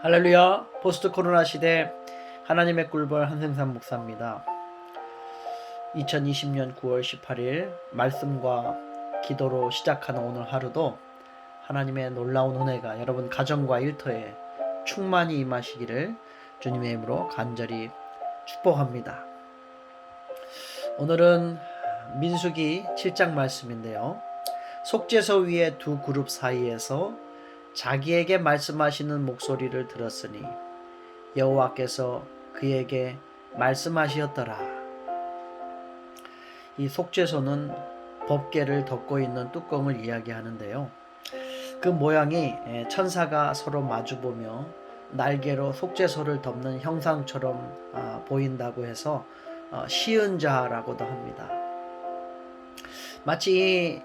할렐루야. 포스트 코로나 시대 하나님의 꿀벌 한생산 목사입니다. 2020년 9월 18일 말씀과 기도로 시작하는 오늘 하루도 하나님의 놀라운 은혜가 여러분 가정과 일터에 충만히 임하시기를 주님의 이름으로 간절히 축복합니다. 오늘은 민수기 7장 말씀인데요. 속죄소 위에 두 그룹 사이에서 자기에게 말씀하시는 목소리를 들었으니 여호와께서 그에게 말씀하시었더라. 이 속죄소는 법궤를 덮고 있는 뚜껑을 이야기하는데요. 그 모양이 천사가 서로 마주보며 날개로 속죄소를 덮는 형상처럼 보인다고 해서 시은자라고도 합니다. 마치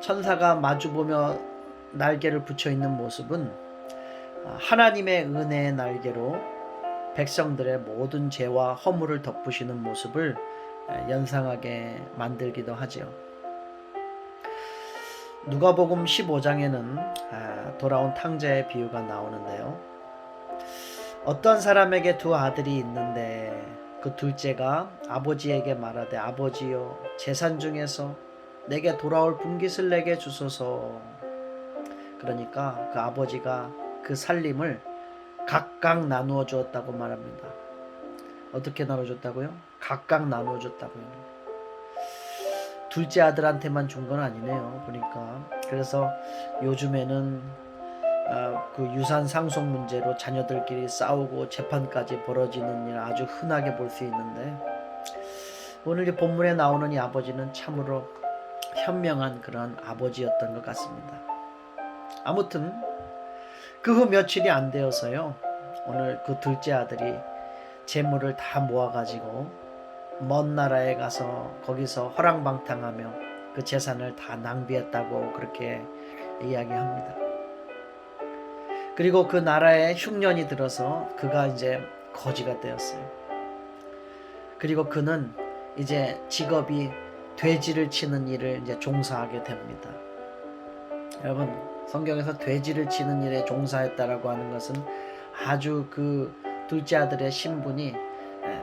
천사가 마주보며 날개를 붙여 있는 모습은 하나님의 은혜의 날개로 백성들의 모든 죄와 허물을 덮으시는 모습을 연상하게 만들기도 하죠. 누가복음 15장에는 돌아온 탕자의 비유가 나오는데요. 어떤 사람에게 두 아들이 있는데 그 둘째가 아버지에게 말하되 아버지여 재산 중에서 내게 돌아올 분깃을 내게 주소서. 그러니까 그 아버지가 그 살림을 각각 나누어 주었다고 말합니다. 어떻게 나누어 줬다고요? 각각 나누어 줬다고요. 둘째 아들한테만 준 건 아니네요. 보니까. 그래서 요즘에는 그 유산 상속 문제로 자녀들끼리 싸우고 재판까지 벌어지는 일 아주 흔하게 볼 수 있는데, 오늘 이 본문에 나오는 이 아버지는 참으로 현명한 그런 아버지였던 것 같습니다. 아무튼 그 후 며칠이 안 되어서요, 오늘 그 둘째 아들이 재물을 다 모아가지고 먼 나라에 가서 거기서 허랑방탕하며 그 재산을 다 낭비했다고 그렇게 이야기합니다. 그리고 그 나라에 흉년이 들어서 그가 이제 거지가 되었어요. 그리고 그는 이제 직업이 돼지를 치는 일을 이제 종사하게 됩니다. 여러분, 성경에서 돼지를 치는 일에 종사했다라고 하는 것은 아주 그 둘째 아들의 신분이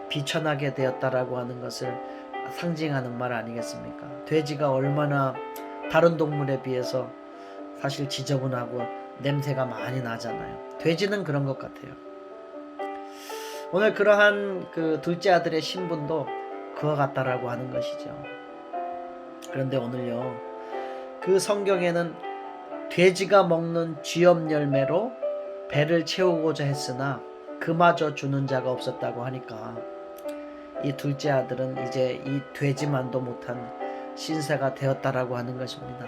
비천하게 되었다라고 하는 것을 상징하는 말 아니겠습니까? 돼지가 얼마나 다른 동물에 비해서 사실 지저분하고 냄새가 많이 나잖아요. 돼지는 그런 것 같아요. 오늘 그러한 그 둘째 아들의 신분도 그와 같다라고 하는 것이죠. 그런데 오늘요, 그 성경에는 돼지가 먹는 쥐염 열매로 배를 채우고자 했으나 그마저 주는 자가 없었다고 하니까 이 둘째 아들은 이제 이 돼지만도 못한 신세가 되었다라고 하는 것입니다.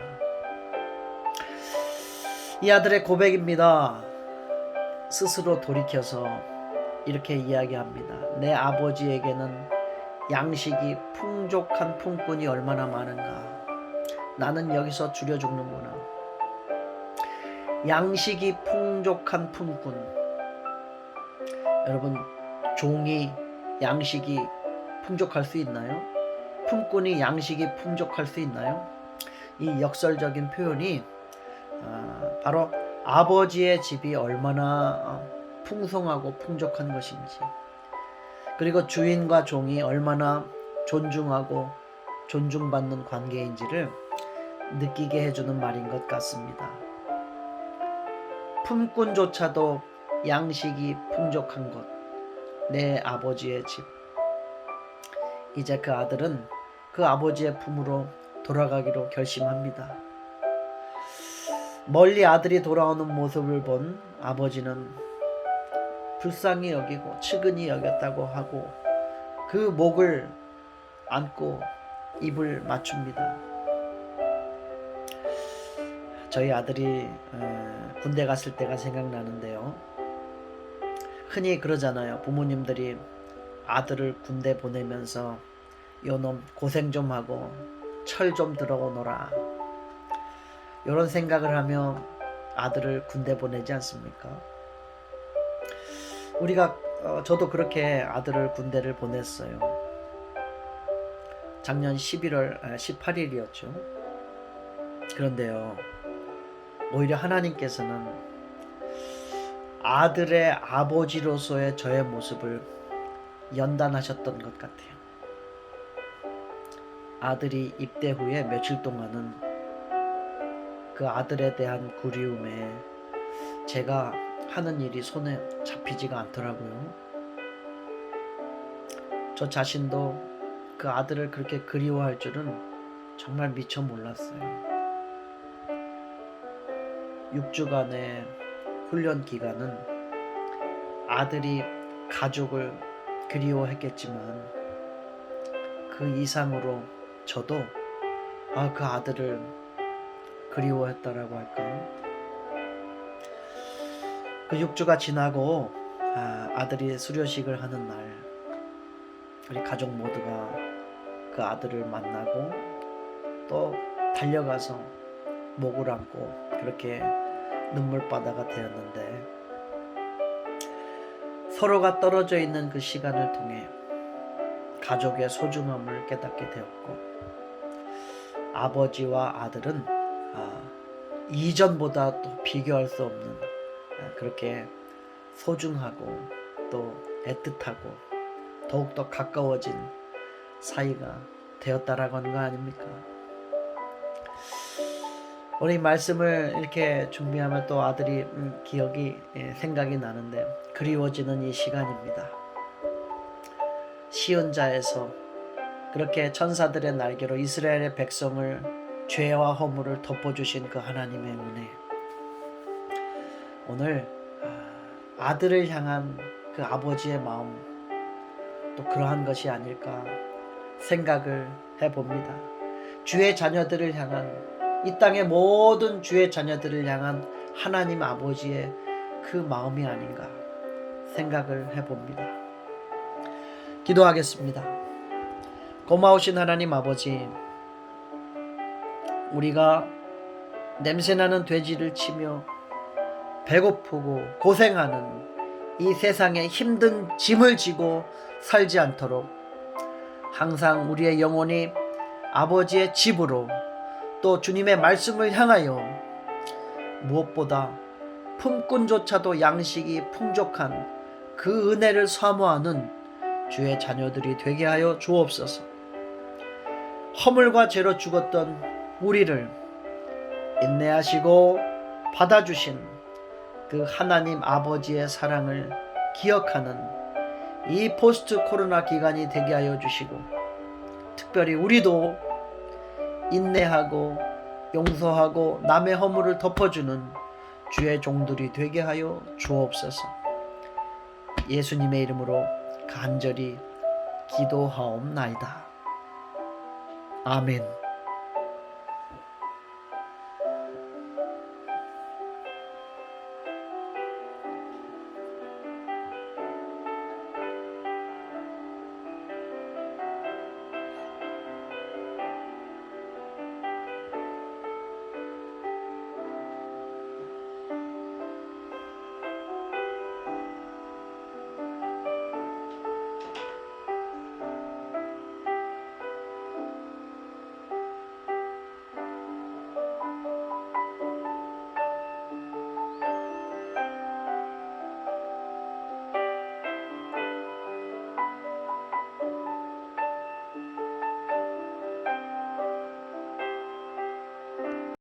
이 아들의 고백입니다. 스스로 돌이켜서 이렇게 이야기합니다. 내 아버지에게는 양식이 풍족한 품꾼이 얼마나 많은가. 나는 여기서 줄여 죽는구나. 양식이 풍족한 품꾼. 여러분, 종이 양식이 풍족할 수 있나요? 품꾼이 양식이 풍족할 수 있나요? 이 역설적인 표현이 바로 아버지의 집이 얼마나 풍성하고 풍족한 것인지, 그리고 주인과 종이 얼마나 존중하고 존중받는 관계인지를 느끼게 해주는 말인 것 같습니다. 품꾼조차도 양식이 풍족한 것, 내 아버지의 집. 이제 그 아들은 그 아버지의 품으로 돌아가기로 결심합니다. 멀리 아들이 돌아오는 모습을 본 아버지는 불쌍히 여기고 측은히 여겼다고 하고 그 목을 안고 입을 맞춥니다. 저희 아들이 군대 갔을 때가 생각나는데요. 흔히 그러잖아요. 부모님들이 아들을 군대 보내면서 요놈 고생 좀 하고 철 좀 들어오너라, 이런 생각을 하며 아들을 군대 보내지 않습니까? 우리가 저도 그렇게 아들을 군대를 보냈어요. 작년 11월 18일이었죠. 그런데요, 오히려 하나님께서는 아들의 아버지로서의 저의 모습을 연단하셨던 것 같아요. 아들이 입대 후에 며칠 동안은 그 아들에 대한 그리움에 제가 하는 일이 손에 잡히지가 않더라고요. 저 자신도 그 아들을 그렇게 그리워할 줄은 정말 미처 몰랐어요. 6주간의 훈련 기간은 아들이 가족을 그리워했겠지만 그 이상으로 저도 그 아들을 그리워했다라고 할까요? 그 6주가 지나고 아들이 수료식을 하는 날 우리 가족 모두가 그 아들을 만나고 또 달려가서 목을 안고 그렇게 눈물바다가 되었는데, 서로가 떨어져 있는 그 시간을 통해 가족의 소중함을 깨닫게 되었고, 아버지와 아들은 이전보다 또 비교할 수 없는 그렇게 소중하고 또 애틋하고 더욱더 가까워진 사이가 되었다라고 하는 거 아닙니까? 오늘 이 말씀을 이렇게 준비하면 또 아들이 생각이 나는데, 그리워지는 이 시간입니다. 시은자에서 그렇게 천사들의 날개로 이스라엘의 백성을 죄와 허물을 덮어주신 그 하나님의 은혜, 오늘 아들을 향한 그 아버지의 마음, 또 그러한 것이 아닐까 생각을 해봅니다. 주의 자녀들을 향한, 이 땅의 모든 주의 자녀들을 향한 하나님 아버지의 그 마음이 아닌가 생각을 해봅니다. 기도하겠습니다. 고마우신 하나님 아버지, 우리가 냄새나는 돼지를 치며 배고프고 고생하는 이 세상에 힘든 짐을 지고 살지 않도록 항상 우리의 영혼이 아버지의 집으로, 또 주님의 말씀을 향하여 무엇보다 품꾼조차도 양식이 풍족한 그 은혜를 사모하는 주의 자녀들이 되게 하여 주옵소서. 허물과 죄로 죽었던 우리를 인내하시고 받아주신 그 하나님 아버지의 사랑을 기억하는 이 포스트 코로나 기간이 되게 하여 주시고, 특별히 우리도 인내하고 용서하고 남의 허물을 덮어주는 주의 종들이 되게 하여 주옵소서. 예수님의 이름으로 간절히 기도하옵나이다. 아멘.